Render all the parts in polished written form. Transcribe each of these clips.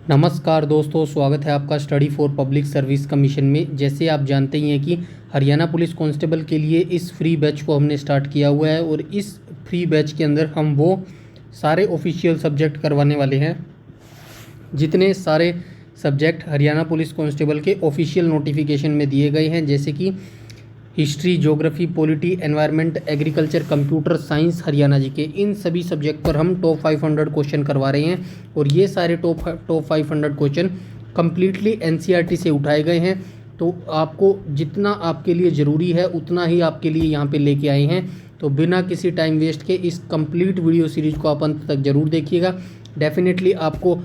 नमस्कार दोस्तों, स्वागत है आपका study for public service commission में। जैसे आप जानते ही हैं कि हरियाणा पुलिस कांस्टेबल के लिए इस फ्री बैच को हमने स्टार्ट किया हुआ है और इस फ्री बैच के अंदर हम वो सारे ऑफिशियल सब्जेक्ट करवाने वाले हैं जितने सारे सब्जेक्ट हरियाणा पुलिस कांस्टेबल के ऑफिशियल नोटिफिकेशन में दिए गए हैं, जैसे कि history, geography, polity, environment, agriculture, computer science Haryana G K. इन सभी सब्जेक्ट पर हम टॉप 500 क्वेश्चन करवा रहे हैं और ये सारे टॉप 500 क्वेश्चन कम्प्लीटली एनसीईआरटी से उठाए गए हैं। तो आपको जितना आपके लिए ज़रूरी है उतना ही आपके लिए यहाँ पे लेके आए हैं। तो बिना किसी टाइम वेस्ट के इस कंप्लीट वीडियो सीरीज़ को आप अंत तक ज़रूर देखिएगा। डेफिनेटली आपको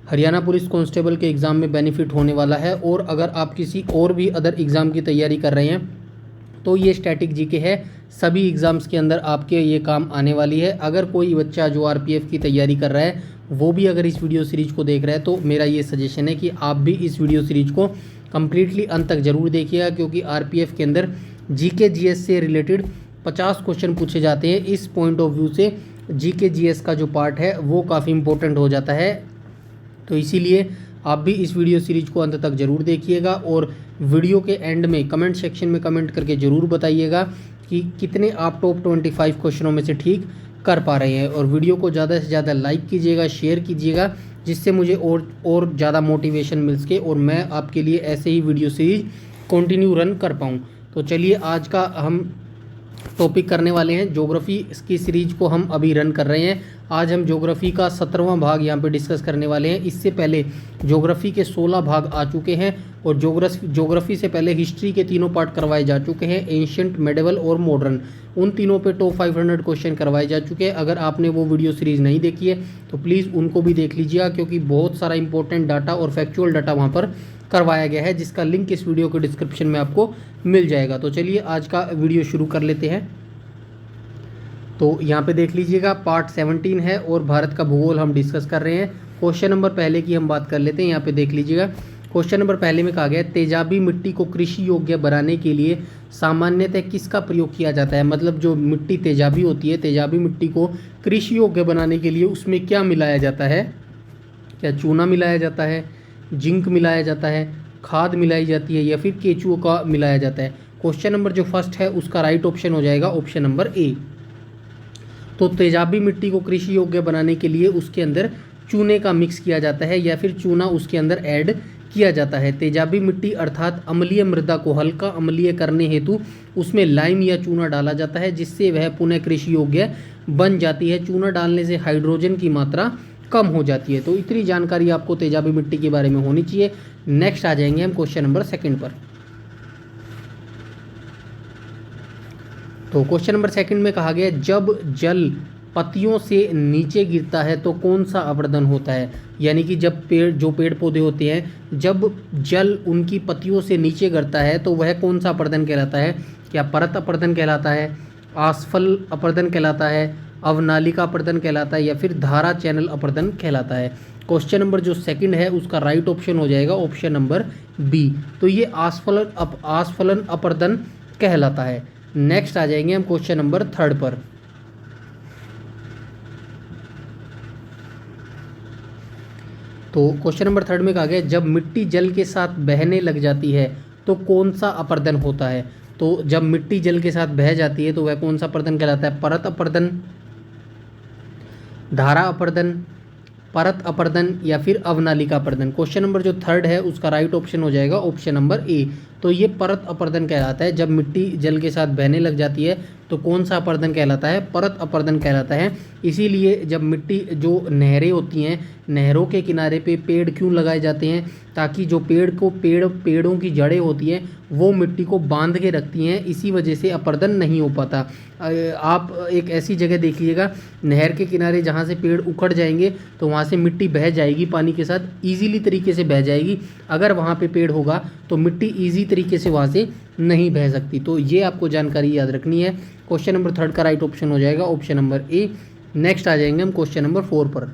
हरियाणा पुलिस कांस्टेबल के एग्ज़ाम में बेनिफिट होने वाला है। और अगर आप किसी और भी अदर एग्ज़ाम की तैयारी कर रहे हैं तो ये स्टैटिक जीके है, सभी एग्ज़ाम्स के अंदर आपके ये काम आने वाली है। अगर कोई बच्चा जो आरपीएफ की तैयारी कर रहा है वो भी अगर इस वीडियो सीरीज़ को देख रहा है तो मेरा ये सजेशन है कि आप भी इस वीडियो सीरीज़ को कम्प्लीटली अंत तक ज़रूर देखिएगा, क्योंकि आरपीएफ के अंदर जीके जीएस से रिलेटेड 50 क्वेश्चन पूछे जाते हैं। इस पॉइंट ऑफ व्यू से जीके जीएस का जो पार्ट है वो काफ़ी इंपॉर्टेंट हो जाता है। तो इसीलिए आप भी इस वीडियो सीरीज़ को अंत तक ज़रूर देखिएगा और वीडियो के एंड में कमेंट सेक्शन में कमेंट करके ज़रूर बताइएगा कि कितने आप टॉप 25 क्वेश्चनों में से ठीक कर पा रहे हैं। और वीडियो को ज़्यादा से ज़्यादा लाइक कीजिएगा, शेयर कीजिएगा, जिससे मुझे और ज़्यादा मोटिवेशन मिल सके और मैं आपके लिए ऐसे ही वीडियो सीरीज कंटिन्यू रन कर पाऊँ। तो चलिए, आज का हम टॉपिक करने वाले हैं ज्योग्राफी की सीरीज को हम अभी रन कर रहे हैं। आज हम ज्योग्राफी का 17वां भाग यहाँ पे डिस्कस करने वाले हैं। इससे पहले ज्योग्राफी के 16 भाग आ चुके हैं और ज्योग्राफी से पहले हिस्ट्री के तीनों पार्ट करवाए जा चुके हैं, एंशिएंट, मेडिवल और मॉडर्न। उन तीनों पे टॉप 500 क्वेश्चन करवाए जा चुके हैं। अगर आपने वो वीडियो सीरीज़ नहीं देखी है तो प्लीज़ उनको भी देख लीजिएगा, क्योंकि बहुत सारा इंपॉर्टेंट डाटा और फैक्चुअल डाटा वहाँ पर करवाया गया है, जिसका लिंक इस वीडियो के डिस्क्रिप्शन में आपको मिल जाएगा। तो चलिए आज का वीडियो शुरू कर लेते हैं। तो यहाँ पे देख लीजिएगा, पार्ट 17 है और भारत का भूगोल हम डिस्कस कर रहे हैं। क्वेश्चन नंबर पहले की हम बात कर लेते हैं। यहाँ पे देख लीजिएगा, क्वेश्चन नंबर पहले में कहा गया है, तेजाबी मिट्टी को कृषि योग्य बनाने के लिए सामान्यतः किसका प्रयोग किया जाता है। मतलब जो मिट्टी तेजाबी होती है, तेजाबी मिट्टी को कृषि योग्य बनाने के लिए उसमें क्या मिलाया जाता है? क्या चूना मिलाया जाता है, जिंक मिलाया जाता है, खाद मिलाई जाती है, या फिर केचुओं का मिलाया जाता है? क्वेश्चन नंबर जो फर्स्ट है उसका राइट ऑप्शन हो जाएगा ऑप्शन नंबर ए। तो तेजाबी मिट्टी को कृषि योग्य बनाने के लिए उसके अंदर चूने का मिक्स किया जाता है या फिर चूना उसके अंदर ऐड किया जाता है। तेजाबी मिट्टी अर्थात अम्लीय मृदा को हल्का अम्लीय करने हेतु उसमें लाइम या चूना डाला जाता है, जिससे वह पुनः कृषि योग्य बन जाती है। चूना डालने से हाइड्रोजन की मात्रा कम हो जाती है। तो इतनी जानकारी आपको तेजाबी मिट्टी के बारे में होनी चाहिए। नेक्स्ट आ जाएंगे हम क्वेश्चन नंबर 2 पर। तो क्वेश्चन नंबर 2 में कहा गया, जब जल पत्तियों से नीचे गिरता है तो कौन सा अपर्दन होता है। यानी कि जब पेड़ पौधे होते हैं, जब जल उनकी पत्तियों से नीचे गिरता है तो वह कौन सा अपर्दन कहलाता है? क्या परत अपर्दन कहलाता है, आसफल अपर्दन कहलाता है, अवनालिका अपर्दन कहलाता है, या फिर धारा चैनल अपर्दन कहलाता है? क्वेश्चन नंबर जो 2 है उसका राइट ऑप्शन हो जाएगा ऑप्शन नंबर बी। तो ये आस्फलन अपर्दन कहलाता है। नेक्स्ट आ जाएंगे हम क्वेश्चन नंबर 3 पर। तो क्वेश्चन नंबर 3 में कहा गया, जब मिट्टी जल के साथ बहने लग जाती है तो कौन सा अपर्दन होता है। तो जब मिट्टी जल के साथ बह जाती है तो वह कौन सा अपर्दन कहलाता है? परत अपर्दन, धारा अपर्दन, परत अपर्दन, या फिर अवनालिका अपर्दन? क्वेश्चन नंबर जो 3 है उसका राइट ऑप्शन हो जाएगा ऑप्शन नंबर ए। तो ये परत अपर्दन कहलाता है। जब मिट्टी जल के साथ बहने लग जाती है तो कौन सा अपर्दन कहलाता है? परत अपर्दन कहलाता है। इसीलिए जब मिट्टी जो नहरें होती हैं, नहरों के किनारे पे पेड़ क्यों लगाए जाते हैं? ताकि जो पेड़ों की जड़ें होती हैं वो मिट्टी को बांध के रखती हैं, इसी वजह से अपर्दन नहीं हो पाता। आप एक ऐसी जगह देख लीजिएगा, नहर के किनारे जहाँ से पेड़ उखड़ जाएंगे तो वहाँ से मिट्टी बह जाएगी, पानी के साथ ईजीली तरीके से बह जाएगी। अगर वहाँ पे पेड़ होगा तो मिट्टी ईजी तरीके से वहाँ से नहीं बह सकती। तो ये आपको जानकारी याद रखनी है। क्वेश्चन नंबर 3 का राइट ऑप्शन हो जाएगा ऑप्शन नंबर ए। नेक्स्ट आ जाएंगे हम क्वेश्चन नंबर 4 पर।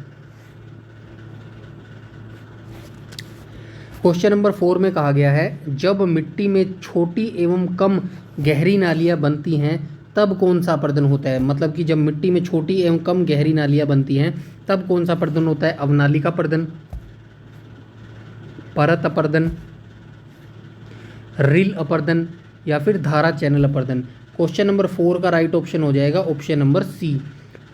क्वेश्चन नंबर 4 में कहा गया है, जब मिट्टी में छोटी एवं कम गहरी नालियाँ बनती हैं तब कौन सा अपर्दन होता है। मतलब कि जब मिट्टी में छोटी एवं कम गहरी नालियाँ बनती हैं तब कौन सा अपर्दन होता है। अवनालिका अपर्दन, परत अपर्दन, रिल अपर्दन या फिर धारा चैनल अपर्दन। क्वेश्चन नंबर 4 का राइट ऑप्शन हो जाएगा ऑप्शन नंबर सी।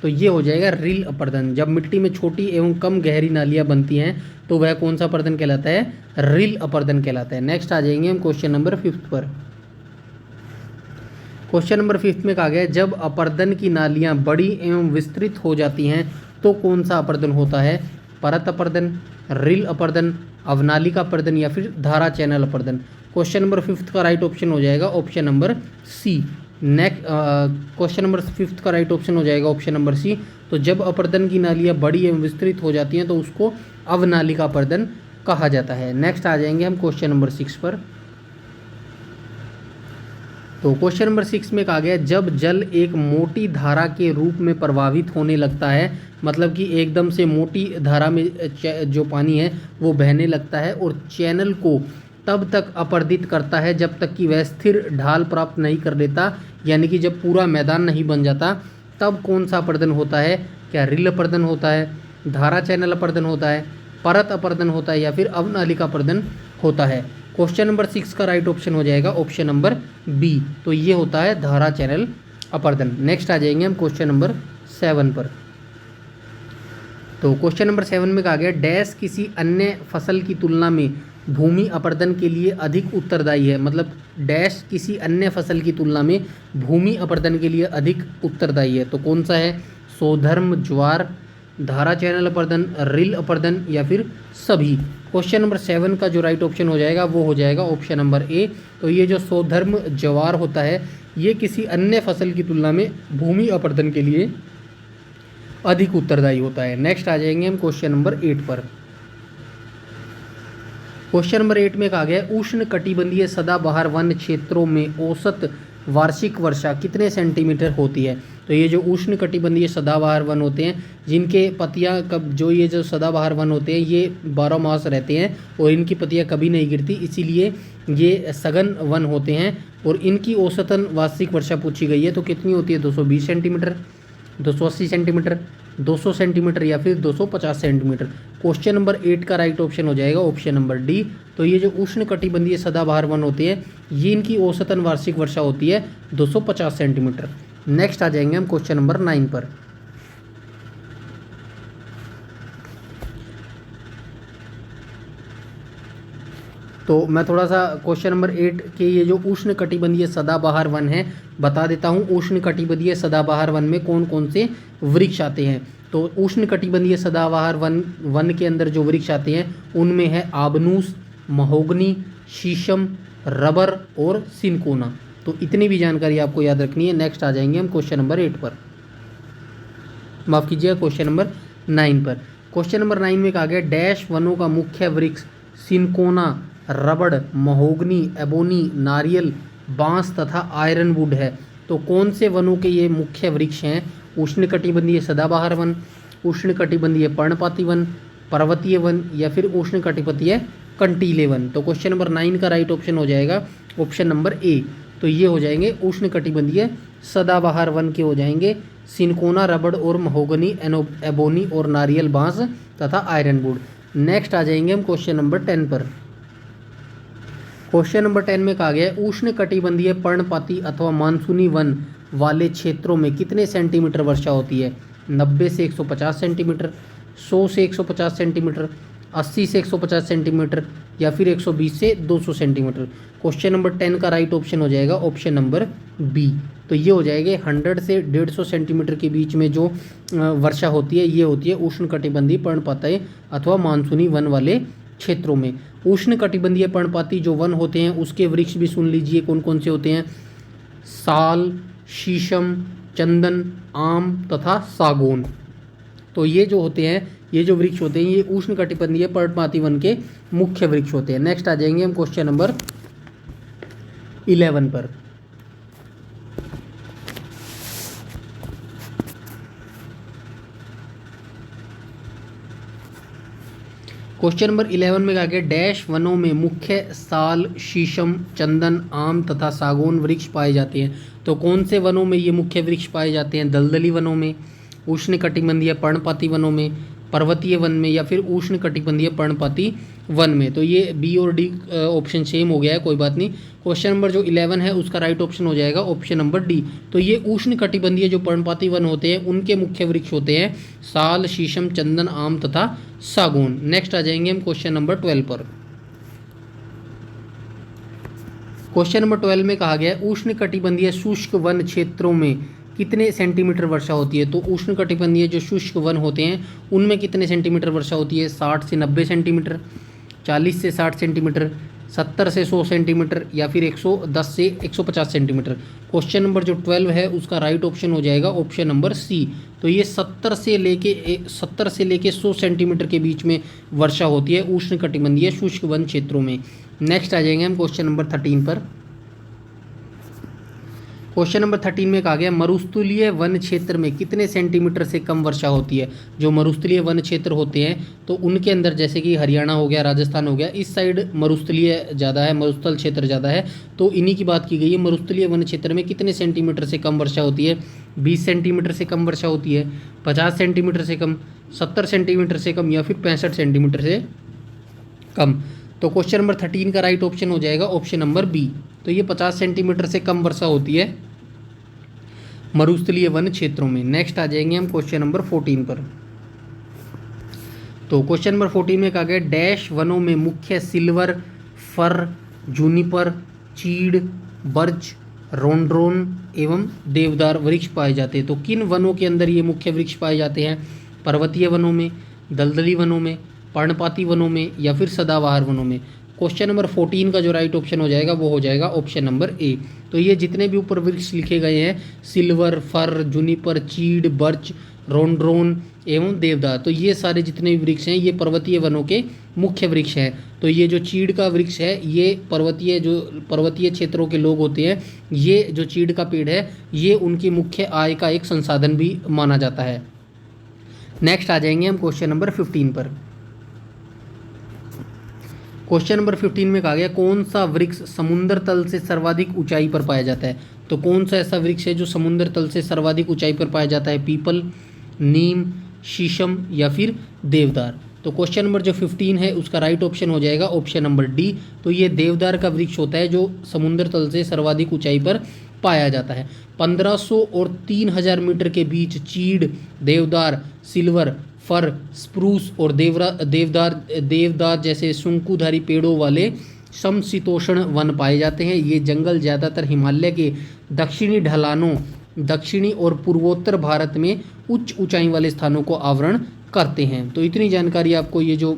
तो ये हो जाएगा रिल अपर्दन। जब मिट्टी में छोटी एवं कम गहरी नालियाँ बनती हैं तो वह कौन सा अपर्दन कहलाता है? रिल अपर्दन कहलाता है। नेक्स्ट आ जाएंगे हम क्वेश्चन नंबर 5 पर। क्वेश्चन नंबर 5 में कहा गया है जब अपर्दन की नालियाँ बड़ी एवं विस्तृत हो जाती हैं तो कौन सा अपर्दन होता है? परत अपर्दन, रिल अपर्दन, अवनालिका अपर्दन या फिर धारा चैनल अपर्दन। क्वेश्चन नंबर 5 का राइट ऑप्शन हो जाएगा option number C. Next question number 5 का राइट ऑप्शन हो जाएगा ऑप्शन नंबर सी। तो जब अपर्दन की नालियाँ बड़ी एवं विस्तृत हो जाती हैं तो उसको अवनालिका अपर्दन कहा जाता है। नेक्स्ट आ जाएंगे हम क्वेश्चन नंबर 6 पर। तो क्वेश्चन नंबर 6 में कहा गया जब जल एक मोटी धारा के रूप में प्रवाहित होने लगता है, मतलब कि एकदम से मोटी धारा में जो पानी है वो बहने लगता है और चैनल को तब तक अपर्दित करता है जब तक कि वह स्थिर ढाल प्राप्त नहीं कर लेता, यानी कि जब पूरा मैदान नहीं बन जाता, तब कौन सा अपर्दन होता है? क्या रिल अपर्दन होता है, धारा चैनल अपर्दन होता है, परत अपर्दन होता है या फिर अवनालिका अपर्दन होता है? क्वेश्चन नंबर 6 का राइट ऑप्शन हो जाएगा ऑप्शन नंबर बी। तो ये होता है धारा चैनल अपर्दन। नेक्स्ट आ जाएंगे हम क्वेश्चन नंबर 7 पर। तो क्वेश्चन नंबर 7 में कहा गया डैश किसी अन्य फसल की तुलना में भूमि अपर्दन के लिए अधिक उत्तरदायी है, मतलब डैश किसी अन्य फसल की तुलना में भूमि अपर्दन के लिए अधिक उत्तरदायी है। तो कौन सा है? सोधर्म, ज्वार, धारा चैनल अपर्दन, रिल अपर्दन या फिर सभी। क्वेश्चन नंबर 7 का जो राइट ऑप्शन हो जाएगा वो हो जाएगा ऑप्शन नंबर ए। तो ये जो सोधर्म ज्वार होता है ये किसी अन्य फसल की तुलना में भूमि अपर्दन के लिए अधिक उत्तरदायी होता है। नेक्स्ट आ जाएंगे हम क्वेश्चन नंबर 8 पर। क्वेश्चन नंबर 8 में कहा गया उष्ण कटिबंधीय सदाबहार वन क्षेत्रों में औसत वार्षिक वर्षा कितने सेंटीमीटर होती है? तो ये जो उष्ण कटिबंधीय सदाबहार वन होते हैं जिनके पत्तियां ये जो सदाबहार वन होते हैं ये 12 मास रहते हैं और इनकी पत्तियां कभी नहीं गिरती, इसीलिए ये सघन वन होते हैं। और इनकी औसतन वार्षिक वर्षा पूछी गई है तो कितनी होती है? 220 सेंटीमीटर, 280 सेंटीमीटर, 200 सेंटीमीटर या फिर 250 सेंटीमीटर। क्वेश्चन नंबर 8 का राइट ऑप्शन हो जाएगा ऑप्शन नंबर डी। तो ये जो उष्ण कटिबंधीय सदाबहार वन होते हैं ये इनकी औसतन वार्षिक वर्षा होती है 250 सेंटीमीटर। नेक्स्ट आ जाएंगे हम क्वेश्चन नंबर 9 पर। तो मैं थोड़ा सा क्वेश्चन नंबर 8 के ये जो उष्ण कटिबंधीय सदाबहार वन है बता देता हूँ। उष्ण कटिबंधीय सदाबहार वन में कौन कौन से वृक्ष आते हैं? तो उष्ण कटिबंधीय सदाबहार वन के अंदर जो वृक्ष आते हैं उनमें है आबनूस, महोगनी, शीशम, रबर और सिनकोना। तो इतनी भी जानकारी आपको याद रखनी है। नेक्स्ट आ जाएंगे हम क्वेश्चन नंबर 8 पर, माफ़ कीजिएगा क्वेश्चन नंबर 9 पर। क्वेश्चन नंबर 9 में कहा गया डैश वनों का मुख्य वृक्ष सिनकोना, रबड़, महोगनी, एबोनी, नारियल, बांस तथा आयरनवुड है। तो कौन से वनों के ये मुख्य वृक्ष हैं? उष्णकटिबंधीय सदाबहार वन, उष्णकटिबंधीय पर्णपाती वन, पर्वतीय वन या फिर उष्णकटिबंधीय कंटीले वन। तो क्वेश्चन नंबर 9 का राइट ऑप्शन हो जाएगा ऑप्शन नंबर ए। तो ये हो जाएंगे उष्णकटिबंधीय सदाबहार वन के हो जाएंगे सिनकोना, रबड़ और महोगनी, एबोनी और नारियल, बांस तथा आयरनवुड। नेक्स्ट आ जाएंगे हम क्वेश्चन नंबर 10 पर। क्वेश्चन नंबर 10 में कहा गया है उष्णकटिबंधीय पर्णपाती अथवा मानसूनी वन वाले क्षेत्रों में कितने सेंटीमीटर वर्षा होती है? 90 से 150 सेंटीमीटर, 100 से 150 सेंटीमीटर, 80 से 150 सेंटीमीटर या फिर 120 से 200 सेंटीमीटर। क्वेश्चन नंबर 10 का राइट ऑप्शन हो जाएगा ऑप्शन नंबर बी। तो ये हो जाएगा 100 से 150 सेंटीमीटर के बीच में जो वर्षा होती है ये होती है उष्णकटिबंधीय पर्णपाती अथवा मानसूनी वन वाले क्षेत्रों में। उष्णकटिबंधीय पर्णपाती जो वन होते हैं उसके वृक्ष भी सुन लीजिए कौन कौन से होते हैं? साल, शीशम, चंदन, आम तथा सागौन। तो ये जो होते हैं ये जो वृक्ष होते हैं ये उष्णकटिबंधीय पर्णपाती वन के मुख्य वृक्ष होते हैं। नेक्स्ट आ जाएंगे हम क्वेश्चन नंबर 11 पर। क्वेश्चन नंबर 11 में कहा गया डैश वनों में मुख्य साल, शीशम, चंदन, आम तथा सागौन वृक्ष पाए जाते हैं। तो कौन से वनों में ये मुख्य वृक्ष पाए जाते हैं? दलदली वनों में, उष्णकटिबंधीय पर्णपाती वनों में, पर्वतीय वन में या फिर उष्ण कटिबंधीय पर्णपाती वन में। तो ये बी और डी ऑप्शन सेम हो गया है, कोई बात नहीं। क्वेश्चन नंबर जो 11 है उसका राइट ऑप्शन हो जाएगा ऑप्शन नंबर डी। तो ये उष्ण कटिबंधीय जो पर्णपाती वन होते हैं उनके मुख्य वृक्ष होते हैं साल, शीशम, चंदन, आम तथा सागौन। नेक्स्ट आ जाएंगे हम क्वेश्चन नंबर 12 पर। क्वेश्चन नंबर 12 में कहा गया है उष्ण कटिबंधीय शुष्क वन क्षेत्रों में कितने सेंटीमीटर वर्षा होती है। तो उष्ण कटिबंधीय जो शुष्क वन होते हैं उनमें कितने सेंटीमीटर वर्षा होती है, 60 से 90 सेंटीमीटर, 40 से 60 सेंटीमीटर, 70 से 100 सेंटीमीटर या फिर 110 से 150 सेंटीमीटर। क्वेश्चन नंबर जो 12 है उसका राइट ऑप्शन हो जाएगा ऑप्शन नंबर सी। तो ये 70 से लेके 100 सेंटीमीटर के बीच में वर्षा होती है उष्ण कटिबंधीय शुष्क वन क्षेत्रों में। नेक्स्ट आ जाएंगे हम क्वेश्चन नंबर 13 पर। क्वेश्चन नंबर 13 में कहा गया मरुस्थलीय वन क्षेत्र में कितने सेंटीमीटर से कम वर्षा होती है। जो मरुस्थलीय वन क्षेत्र होते हैं तो उनके अंदर जैसे कि हरियाणा हो गया, राजस्थान हो गया, इस साइड मरुस्थलीय ज़्यादा है, मरुस्थल क्षेत्र ज़्यादा है, तो इन्हीं की बात की गई है। मरुस्थलीय वन क्षेत्र में कितने सेंटीमीटर से कम वर्षा होती है, 20 सेंटीमीटर से कम वर्षा होती है, 50 सेंटीमीटर से कम, 70 सेंटीमीटर से कम या फिर 65 सेंटीमीटर से कम। तो क्वेश्चन नंबर 13 का राइट ऑप्शन हो जाएगा ऑप्शन नंबर बी। तो ये 50 सेंटीमीटर से कम वर्षा होती है मरुस्थलीय वन क्षेत्रों में। नेक्स्ट आ जाएंगे हम क्वेश्चन नंबर 14 पर। तो क्वेश्चन नंबर 14 में कहा गया डैश वनों में मुख्य सिल्वर, फर, जूनिपर, चीड़, बर्च, रोंड्रोन एवं देवदार वृक्ष पाए जाते हैं। तो किन वनों के अंदर ये मुख्य वृक्ष पाए जाते हैं, पर्वतीय वनों में, दलदली वनों में, पर्णपाती वनों में या फिर सदाबहार वनों में। क्वेश्चन नंबर 14 का जो राइट ऑप्शन हो जाएगा वो हो जाएगा ऑप्शन नंबर ए। तो ये जितने भी ऊपर वृक्ष लिखे गए हैं सिल्वर, फर, जूनिपर, चीड़, बर्च, रोंड्रोन एवं देवदार, तो ये सारे जितने भी वृक्ष हैं ये पर्वतीय वनों के मुख्य वृक्ष हैं। तो ये जो चीड़ का वृक्ष है ये पर्वतीय क्षेत्रों के लोग होते हैं, ये जो चीड़ का पेड़ है ये उनकी मुख्य आय का एक संसाधन भी माना जाता है। नेक्स्ट आ जाएंगे हम क्वेश्चन नंबर 15 पर। क्वेश्चन नंबर 15 में कहा गया कौन सा वृक्ष समुद्र तल से सर्वाधिक ऊंचाई पर पाया जाता है। तो कौन सा ऐसा वृक्ष है जो समुद्र तल से सर्वाधिक ऊंचाई पर पाया जाता है, पीपल, नीम, शीशम या फिर देवदार। तो क्वेश्चन नंबर जो 15 है उसका राइट ऑप्शन हो जाएगा ऑप्शन नंबर डी। तो ये देवदार का वृक्ष होता है जो समुद्र तल से सर्वाधिक ऊंचाई पर पाया जाता है। 1500 और 3000 मीटर के बीच चीड़, देवदार, सिल्वर, फर, स्प्रूस और देवदार जैसे शंकुधारी पेड़ों वाले समशीतोष्ण वन पाए जाते हैं। ये जंगल ज़्यादातर हिमालय के दक्षिणी ढलानों, दक्षिणी और पूर्वोत्तर भारत में उच्च ऊंचाई वाले स्थानों को आवरण करते हैं। तो इतनी जानकारी आपको ये जो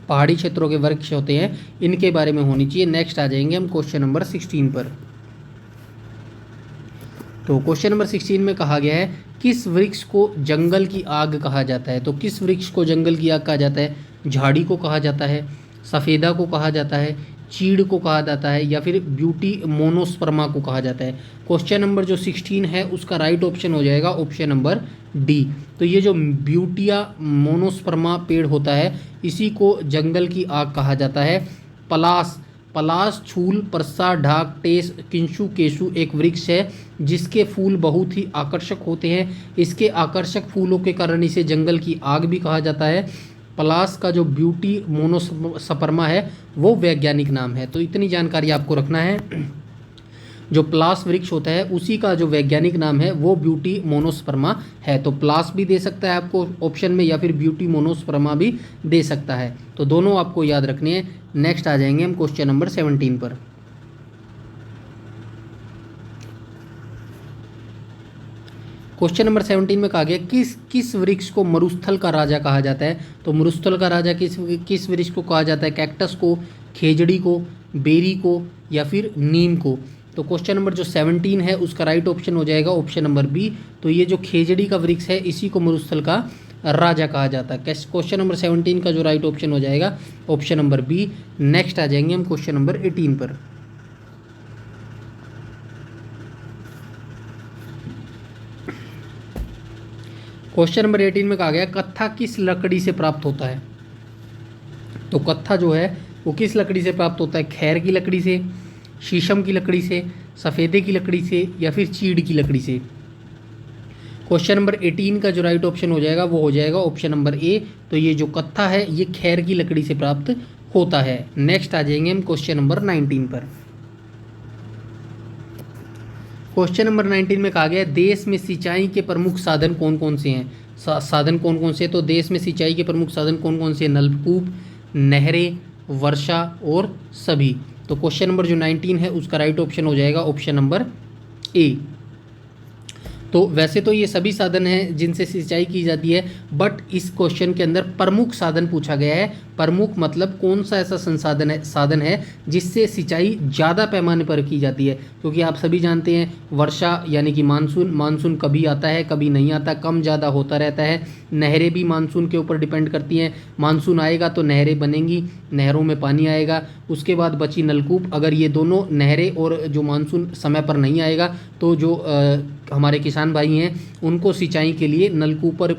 पहाड़ी क्षेत्रों के वृक्ष होते हैं इनके बारे में होनी चाहिए। नेक्स्ट आ जाएंगे हम क्वेश्चन नंबर 16 पर। तो क्वेश्चन नंबर 16 में कहा गया है किस वृक्ष को जंगल की आग कहा जाता है। तो किस वृक्ष को जंगल की आग कहा जाता है, झाड़ी को कहा जाता है, सफ़ेदा को कहा जाता है, चीड़ को कहा जाता है या फिर ब्यूटी मोनोस्पर्मा को कहा जाता है। क्वेश्चन नंबर जो 16 है उसका राइट ऑप्शन हो जाएगा ऑप्शन नंबर डी। तो ये जो ब्यूटिया मोनोस्पर्मा पेड़ होता है इसी को जंगल की आग कहा जाता है। पलास, छूल, परसा, ढाक, टेस, किंशु, केशु एक वृक्ष है जिसके फूल बहुत ही आकर्षक होते हैं। इसके आकर्षक फूलों के कारण इसे जंगल की आग भी कहा जाता है। पलास का जो ब्यूटी मोनोस्पर्मा है वो वैज्ञानिक नाम है। तो इतनी जानकारी आपको रखना है, जो प्लास वृक्ष होता है उसी का जो वैज्ञानिक नाम है वो ब्यूटी मोनोस्पर्मा है। तो प्लास भी दे सकता है आपको ऑप्शन में या फिर ब्यूटी मोनोस्पर्मा भी दे सकता है, तो दोनों आपको याद रखने हैं। नेक्स्ट आ जाएंगे हम क्वेश्चन नंबर 17 पर। क्वेश्चन नंबर 17 में कहा गया किस वृक्ष को मरुस्थल का राजा कहा जाता है। तो मरुस्थल का राजा किस वृक्ष को कहा जाता है, कैक्टस को, खेजड़ी को, बेरी को या फिर नीम को। तो क्वेश्चन नंबर जो 17 है उसका राइट ऑप्शन हो जाएगा ऑप्शन नंबर बी। तो ये जो खेजड़ी का वृक्ष है इसी को मरुस्थल का राजा कहा जाता है। क्वेश्चन नंबर 17 का जो राइट ऑप्शन हो जाएगा ऑप्शन नंबर बी। नेक्स्ट आ जाएंगे हम क्वेश्चन नंबर 18 पर। क्वेश्चन नंबर 18 में कहा गया कत्था किस लकड़ी से प्राप्त होता है। तो कत्था जो है वो किस लकड़ी से प्राप्त होता है, खैर की लकड़ी से, शीशम की लकड़ी से, सफ़ेदे की लकड़ी से या फिर चीड़ की लकड़ी से। क्वेश्चन नंबर 18 का जो राइट ऑप्शन हो जाएगा वो हो जाएगा ऑप्शन नंबर ए। तो ये जो कत्था है ये खैर की लकड़ी से प्राप्त होता है। नेक्स्ट आ जाएंगे हम क्वेश्चन नंबर 19 पर। क्वेश्चन नंबर 19 में कहा गया देश में सिंचाई के प्रमुख साधन कौन कौन से हैं। साधन कौन कौन से, तो देश में सिंचाई के प्रमुख साधन कौन कौन से, नलकूप, नहरें, वर्षा और सभी। तो क्वेश्चन नंबर जो 19 है उसका राइट ऑप्शन हो जाएगा ऑप्शन नंबर ए। तो वैसे तो ये सभी साधन हैं जिनसे सिंचाई की जाती है, बट इस क्वेश्चन के अंदर प्रमुख साधन पूछा गया है। प्रमुख मतलब कौन सा ऐसा साधन है जिससे सिंचाई ज़्यादा पैमाने पर की जाती है, क्योंकि आप सभी जानते हैं वर्षा यानी कि मानसून कभी आता है कभी नहीं आता, कम ज़्यादा होता रहता है। नहरें भी मानसून के ऊपर डिपेंड करती हैं, मानसून आएगा तो नहरें बनेंगी, नहरों में पानी आएगा। उसके बाद बची नलकूप, अगर ये दोनों नहरें और जो मानसून समय पर नहीं आएगा तो जो हमारे किसान भाई हैं उनको सिंचाई के लिए नलकूपों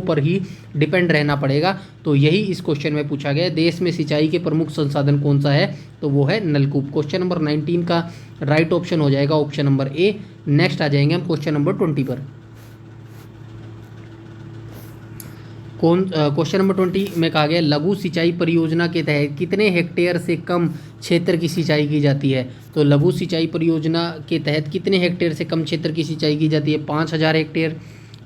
पर ही डिपेंड रहना पड़ेगा। तो यही इस क्वेश्चन में पूछा गया है, देश में सिंचाई के प्रमुख संसाधन कौन सा है, तो वो है नलकूप। क्वेश्चन नंबर 19 का राइट ऑप्शन हो जाएगा ऑप्शन नंबर ए। नेक्स्ट आ जाएंगे हम क्वेश्चन नंबर 20 पर। क्वेश्चन नंबर 20 में कहा गया लघु सिंचाई परियोजना के तहत कितने हेक्टेयर से कम क्षेत्र की सिंचाई की जाती है। तो लघु सिंचाई परियोजना के तहत कितने हेक्टेयर से कम क्षेत्र की सिंचाई की जाती है, 5000 हेक्टेयर,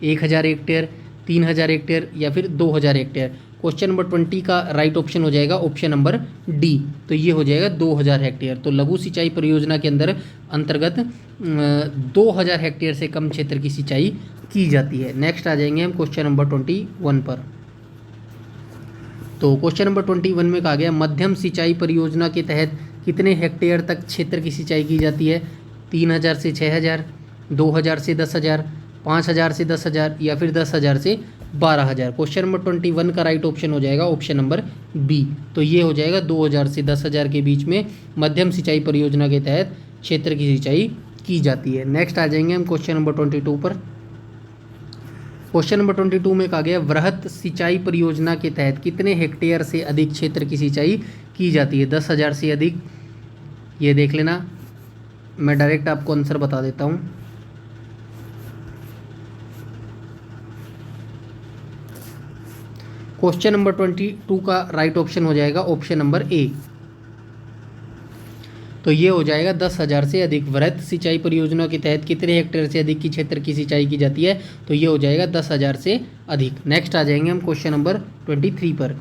1000 हेक्टेयर, 3000 हेक्टेयर या फिर 2000 हेक्टेयर। क्वेश्चन नंबर 20 का राइट ऑप्शन हो जाएगा ऑप्शन नंबर डी। तो ये हो जाएगा 2000 हेक्टेयर। तो लघु सिंचाई परियोजना के अंतर्गत 2000 हेक्टेयर से कम क्षेत्र की सिंचाई की जाती है। नेक्स्ट आ जाएंगे हम क्वेश्चन नंबर 21 पर। तो क्वेश्चन नंबर 21 में कहा गया मध्यम सिंचाई परियोजना के तहत कितने हेक्टेयर तक क्षेत्र की सिंचाई की जाती है, 3000 से 6000, 2000 से 10000, 5000 से 10000 या फिर 10000 से 12000। क्वेश्चन नंबर 21 का राइट ऑप्शन हो जाएगा ऑप्शन नंबर बी। तो ये हो जाएगा 2000 से 10000 के बीच में मध्यम सिंचाई परियोजना के तहत क्षेत्र की सिंचाई की जाती है। नेक्स्ट आ जाएंगे हम क्वेश्चन नंबर 22 पर। क्वेश्चन नंबर 22 में कहा गया वृहत सिंचाई परियोजना के तहत कितने हेक्टेयर से अधिक क्षेत्र की सिंचाई की जाती है, 10000 से अधिक। ये देख लेना, मैं डायरेक्ट आपको आंसर बता देता हूँ। क्वेश्चन नंबर 22 का राइट ऑप्शन हो जाएगा ऑप्शन नंबर ए। तो ये हो जाएगा 10000 से अधिक। वृहत सिंचाई परियोजना के तहत कितने हेक्टेयर से अधिक की क्षेत्र की सिंचाई की जाती है, तो ये हो जाएगा 10000 से अधिक। नेक्स्ट आ जाएंगे हम क्वेश्चन नंबर 23 पर।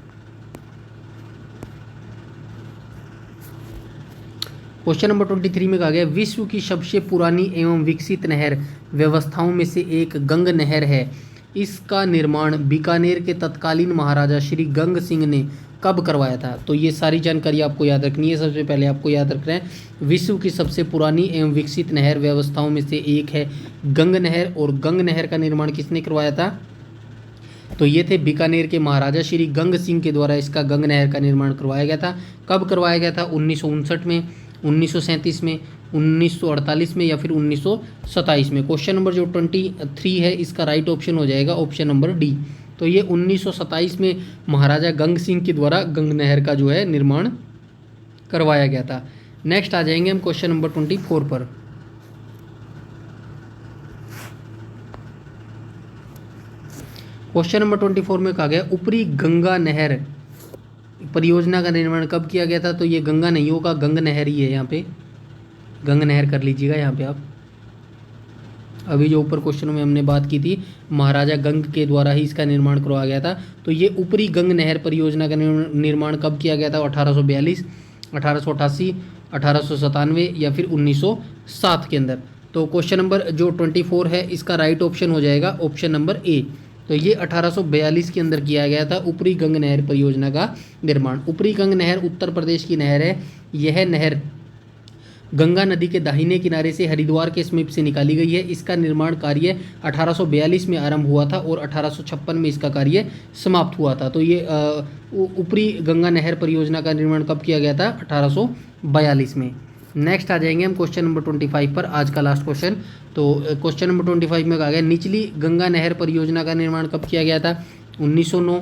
क्वेश्चन नंबर 23 में कहा गया विश्व की सबसे पुरानी एवं विकसित नहर व्यवस्थाओं में से एक गंग नहर है। इसका निर्माण बीकानेर के तत्कालीन महाराजा श्री गंग सिंह ने कब करवाया था। तो ये सारी जानकारी आपको याद रखनी है। सबसे पहले आपको याद रखना है विश्व की सबसे पुरानी एवं विकसित नहर व्यवस्थाओं में से एक है गंग नहर, और गंग नहर का निर्माण किसने करवाया था, तो ये थे बीकानेर के महाराजा श्री गंग सिंह के द्वारा इसका गंग नहर का निर्माण करवाया गया था। कब करवाया गया था, 1959 में, 1937 में, 1948 में या फिर 1927 में। क्वेश्चन नंबर जो 23 है इसका राइट ऑप्शन हो जाएगा ऑप्शन नंबर डी। तो ये 1927 में महाराजा गंग सिंह के द्वारा गंग नहर का जो है निर्माण करवाया गया था। नेक्स्ट आ जाएंगे हम क्वेश्चन नंबर 24 पर। क्वेश्चन नंबर 24 में कहा गया ऊपरी गंगा नहर परियोजना का निर्माण कब किया गया था। तो ये गंगा नहीं होगा, गंग नहर ही है, यहाँ पे गंग नहर कर लीजिएगा। यहाँ पे आप अभी जो ऊपर क्वेश्चनों में हमने बात की थी महाराजा गंग के द्वारा ही इसका निर्माण करवाया गया था। तो ये ऊपरी गंग नहर परियोजना का निर्माण कब किया गया था, 1842, 1888, 1897 या फिर 1907 के अंदर। तो क्वेश्चन नंबर जो 24 है इसका राइट ऑप्शन हो जाएगा ऑप्शन नंबर ए। तो ये 1842 के अंदर किया गया था ऊपरी गंग नहर परियोजना का निर्माण। ऊपरी गंग नहर उत्तर प्रदेश की नहर है। यह नहर गंगा नदी के दाहिने किनारे से हरिद्वार के समीप से निकाली गई है। इसका निर्माण कार्य 1842 में आरंभ हुआ था और 1856 में इसका कार्य समाप्त हुआ था। तो ये ऊपरी गंगा नहर परियोजना का निर्माण कब किया गया था, 1842 में। नेक्स्ट आ जाएंगे हम क्वेश्चन नंबर 25 पर, आज का लास्ट क्वेश्चन। तो क्वेश्चन नंबर 25 में कहा गया निचली गंगा नहर परियोजना का निर्माण कब किया गया था, 1909,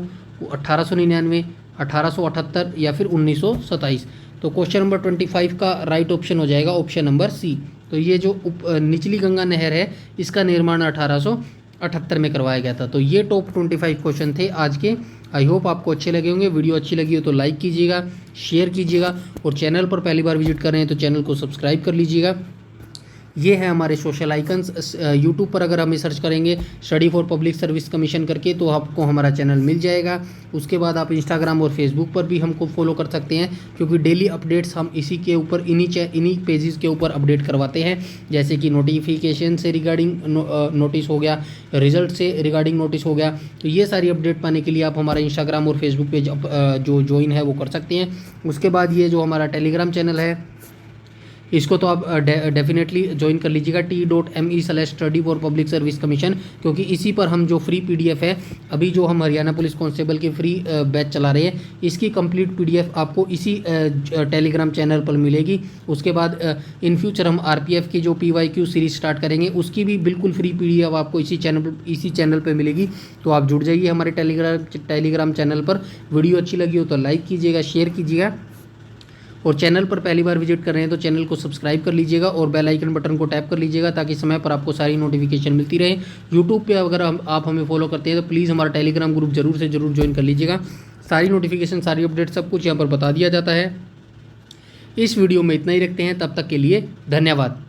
1899, 1878 या फिर 1927। तो क्वेश्चन नंबर 25 का राइट ऑप्शन हो जाएगा ऑप्शन नंबर सी। तो ये जो निचली गंगा नहर है इसका निर्माण 1878 में करवाया गया था। तो ये टॉप 25 क्वेश्चन थे आज के। आई होप आपको अच्छे लगे होंगे। वीडियो अच्छी लगी हो तो लाइक कीजिएगा, शेयर कीजिएगा, और चैनल पर पहली बार विजिट कर रहे हैं तो चैनल को सब्सक्राइब कर लीजिएगा। ये है हमारे सोशल आइकन्स। यूट्यूब पर अगर हमें सर्च करेंगे study for public service commission करके तो आपको हमारा चैनल मिल जाएगा। उसके बाद आप इंस्टाग्राम और फेसबुक पर भी हमको फॉलो कर सकते हैं, क्योंकि डेली अपडेट्स हम इसी के ऊपर इन्हीं पेजेस के ऊपर अपडेट करवाते हैं। जैसे कि नोटिफिकेशन से रिगार्डिंग नोटिस हो गया, रिजल्ट से रिगार्डिंग नोटिस हो गया। तो ये सारी अपडेट पाने के लिए आप हमारा इंस्टाग्राम और फेसबुक पेज जो ज्वाइन है वो कर सकते हैं। उसके बाद ये जो हमारा टेलीग्राम चैनल है इसको तो आप डेफिनेटली ज्वाइन कर लीजिएगा, t.me/study for public service commission, क्योंकि इसी पर हम जो फ्री PDF है, अभी जो हम हरियाणा पुलिस कांस्टेबल की फ्री बैच चला रहे हैं, इसकी कंप्लीट PDF आपको इसी टेलीग्राम चैनल पर मिलेगी। उसके बाद इन फ्यूचर हम RPF की जो PYQ सीरीज स्टार्ट करेंगे उसकी भी बिल्कुल फ्री PDF आपको इसी चैनल पर मिलेगी। तो आप जुड़ जाइए हमारे टेलीग्राम चैनल पर। वीडियो अच्छी लगी हो तो लाइक कीजिएगा, शेयर कीजिएगा, और चैनल पर पहली बार विजिट कर रहे हैं तो चैनल को सब्सक्राइब कर लीजिएगा और बेल आइकन बटन को टैप कर लीजिएगा, ताकि समय पर आपको सारी नोटिफिकेशन मिलती रहे। यूट्यूब पे अगर आप हमें फॉलो करते हैं तो प्लीज़ हमारा टेलीग्राम ग्रुप जरूर से जरूर ज्वाइन कर लीजिएगा। सारी नोटिफिकेशन, सारी अपडेट, सब कुछ यहाँ पर बता दिया जाता है। इस वीडियो में इतना ही रखते हैं, तब तक के लिए धन्यवाद।